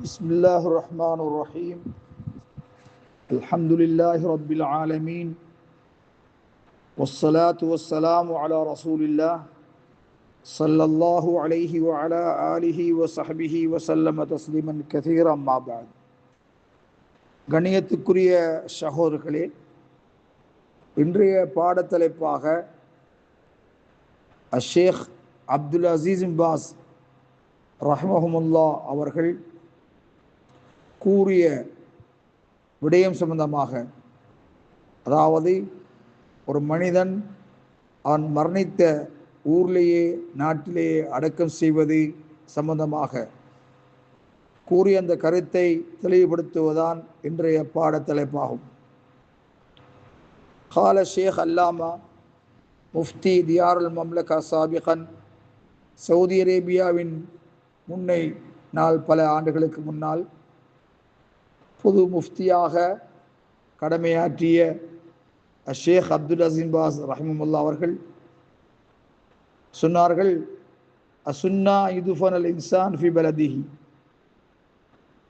بسم الله الرحمن الرحيم الحمد لله رب العالمين والصلاة والسلام على رسول الله صلى الله عليه وعلى آله وصحبه وسلم تسليما كثيرا ما بعد. கண்ணியத்துக்குரிய சகோதரர்களே, இன்றைய பாடத்தலைப்பாக ஷேக் அப்துல் அசீஸ் பின் பாஸ் ரஹ்மஹுமுல்லா அவர்கள் கூறிய விடயம் சம்பந்தமாக, அதாவது ஒரு மனிதன் அவன் மரணித்த ஊர்லேயே நாட்டிலேயே அடக்கம் செய்வது சம்பந்தமாக கூறிய அந்த கருத்தை தெளிவுபடுத்துவதுதான் இன்றைய பாடத்தலைப்பாகும். கால ஷேக் அல்லாமா முஃப்தி தியாருல் மம்லகா சாபிகன், சவுதி அரேபியாவின் முன்னை நாள் பல ஆண்டுகளுக்கு முன்னால் பொது முஃப்தியாக கடமையாற்றிய ஷேக் அப்துல் அசீஸ் பாஸ் ரஹ்மஹுல்லாஹ் அவர்கள் சொன்னார்கள், அசுன்னா யுதுஃபன் அல் இன்சான் ஃபி பலதிஹி,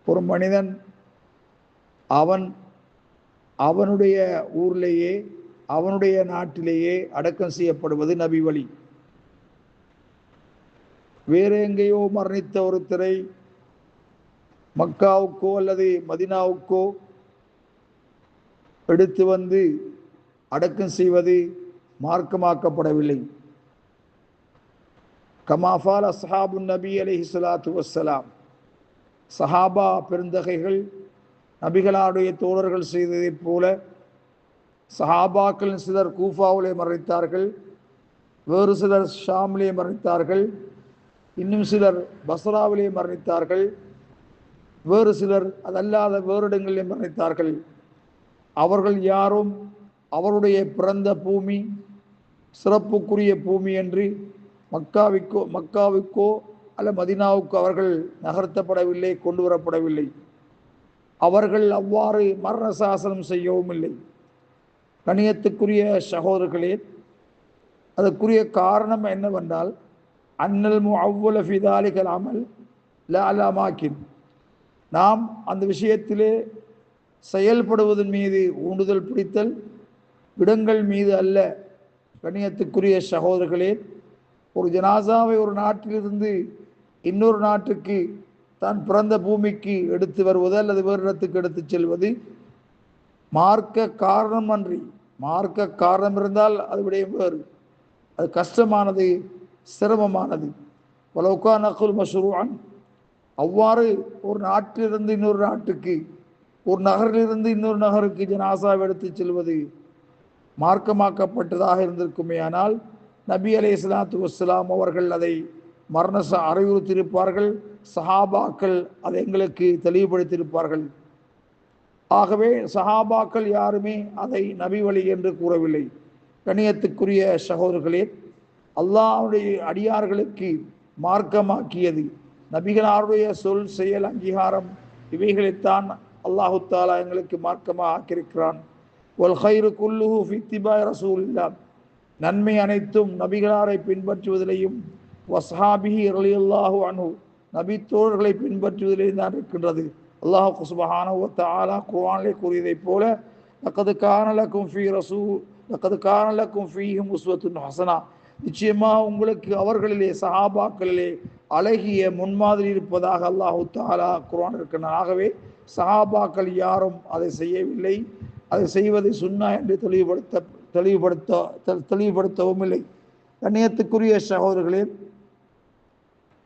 ஒரு மனிதன் அவனுடைய ஊர்லேயே அவனுடைய நாட்டிலேயே அடக்கம் செய்யப்படுவது நபி வழி. வேறு எங்கேயோ மரணித்த ஒருத்தரை மக்காவுக்கோ அல்லது மதினாவுக்கோ எடுத்து வந்து அடக்கம் செய்வது மார்க்கமாக்கப்படவில்லை. கமாஃபால் அஸ்ஹாபுன் நபி அலைஹி ஸலாத்து வஸ்ஸலாம், சஹாபா பெருந்தகைகள் நபிகளாருடைய தோழர்கள் செய்ததைப் போல சஹாபாக்களின் சிலர் கூஃபாவிலே மரணித்தார்கள், வேறு சிலர் ஷாமிலே மரணித்தார்கள், இன்னும் சிலர் பஸ்ராவிலே மரணித்தார்கள், வேறு சிலர் அதல்லாத வேறு இடங்களிலே மரணித்தார்கள். அவர்கள் யாரும் அவருடைய பிறந்த பூமி சிறப்புக்குரிய பூமி என்று மக்காவுக்கோ அல்ல மதினாவுக்கோ அவர்கள் நகர்த்தப்படவில்லை, கொண்டு வரப்படவில்லை. அவர்கள் அவ்வாறு மரண சாசனம் செய்யவும் இல்லை. கணியத்துக்குரிய சகோதரர்களே, அதற்குரிய காரணம் என்னவென்றால், அன்னல் முஅவ்வல ஃபி தாலிகல் அமல் லா அலா மாக்கின், நாம் அந்த விஷயத்திலே செயல்படுவதன் மீது ஊண்டுதல் பிடித்தல், இடங்கள் மீது அல்ல. கணியத்துக்குரிய சகோதரர்களே, ஒரு ஜனாசாவை ஒரு நாட்டிலிருந்து இன்னொரு நாட்டுக்கு தான் பிறந்த பூமிக்கு எடுத்து வருவது அல்லது வேறு இடத்துக்கு எடுத்து செல்வது மார்க்க காரணம் அன்றி, மார்க்க காரணம் இருந்தால் அது விடயம் வேறு, அது கஷ்டமானது, சிரமமானது. வலௌகா நகுல் மஷ்ரூஅன், அவ்வாறு ஒரு நாட்டிலிருந்து இன்னொரு நாட்டுக்கு, ஒரு நகரிலிருந்து இன்னொரு நகருக்கு ஜனாசாவை எடுத்து செல்வது மார்க்கமாக்கப்பட்டதாக இருந்திருக்குமே, ஆனால் நபி அலைஹிஸ்ஸலாத்து வஸ்ஸலாம் அவர்கள் அதை அறிவுறுத்தியிருப்பார்கள், சஹாபாக்கள் அதை எங்களுக்கு தெளிவுபடுத்தியிருப்பார்கள். ஆகவே சஹாபாக்கள் யாருமே அதை நபி வழி என்று கூறவில்லை. கணியத்துக்குரிய சகோதரர்களே, அல்லாஹ்வுடைய அடியார்களுக்கு மார்க்கமாக்கியது நபிகளாருடைய சொல், செயல், அங்கீகாரம், இவைகளைத்தான் அல்லாஹு தஆலா எங்களுக்கு மார்க்கமாக ஆக்கியிருக்கிறான். வல் கைரு குல்லுஹு ஃபி இத்திபாஇ ரசூலில்லாஹ், நன்மை அனைத்தும் நபிகளாரை பின்பற்றுவதிலேயும் வஸ்ஹாபிஹி ரலியல்லாஹு அன்ஹு, நபி தோழர்களை பின்பற்றுவதிலேயும் தான் இருக்கின்றது. அல்லாஹ் சுப்ஹானஹு வ தஆலா குர்ஆனிலே கூறியதைப் போல, லக்கத் கான லக்கும் ஃபீஹிம் உஸ்வத்துன் ஹஸனா, நிச்சயமாக உங்களுக்கு அவர்களிலே சஹாபாக்களிலே அழகிய முன்மாதிரி இருப்பதாக அல்லாஹு தஆலா குர்ஆன் இருக்கிறான். ஆகவே சஹாபாக்கள் யாரும் அதை செய்யவில்லை, அதை செய்வதை சுன்னா என்று தெளிவுபடுத்தவும் இல்லை. கண்ணியத்துக்குரிய சகோதரர்களே,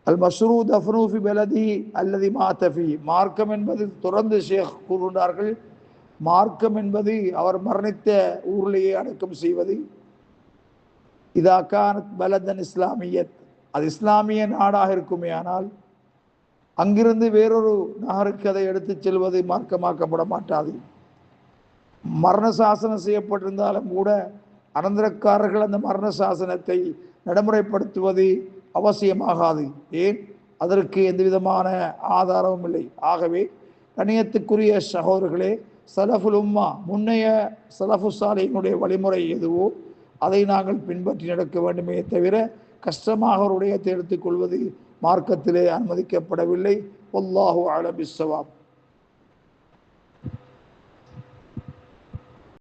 அல் மஷ்ரூ தஃப்னு ஃபி பலதி அல்லதி மாத ஃபீ, மார்க்கம் என்பது தொடர்ந்து ஷேக் கூறுகின்றார்கள், மார்க்கம் என்பது அவர் மரணித்த ஊரிலேயே அடக்கம் செய்வது. இதா கானத் பலதன் இஸ்லாமியத், அது இஸ்லாமிய நாடாக இருக்குமே, ஆனால் அங்கிருந்து வேறொரு நகருக்கு அதை எடுத்துச் செல்வது மார்க்கமாக்கப்பட மாட்டாது. மரண சாசனம் செய்யப்பட்டிருந்தாலும் கூட அனந்தரக்காரர்கள் அந்த மரண சாசனத்தை நடைமுறைப்படுத்துவது அவசியமாகாது. ஏன்? அதற்கு எந்த விதமான ஆதாரமும் இல்லை. ஆகவே கணியத்துக்குரிய சகோதரர்களே, சலஃபுல் உம்மா, முன்னைய சலஃபு சாலிஹினுடைய வழிமுறை எதுவோ அதை நாங்கள் பின்பற்றி நடக்க வேண்டுமே தவிர கஷ்டமாக ஒரு உடையத்தை எடுத்துக்கொள்வது மார்க்கத்திலே அனுமதிக்கப்படவில்லை. வல்லாஹு அலம் பிஸ்ஸவாப்.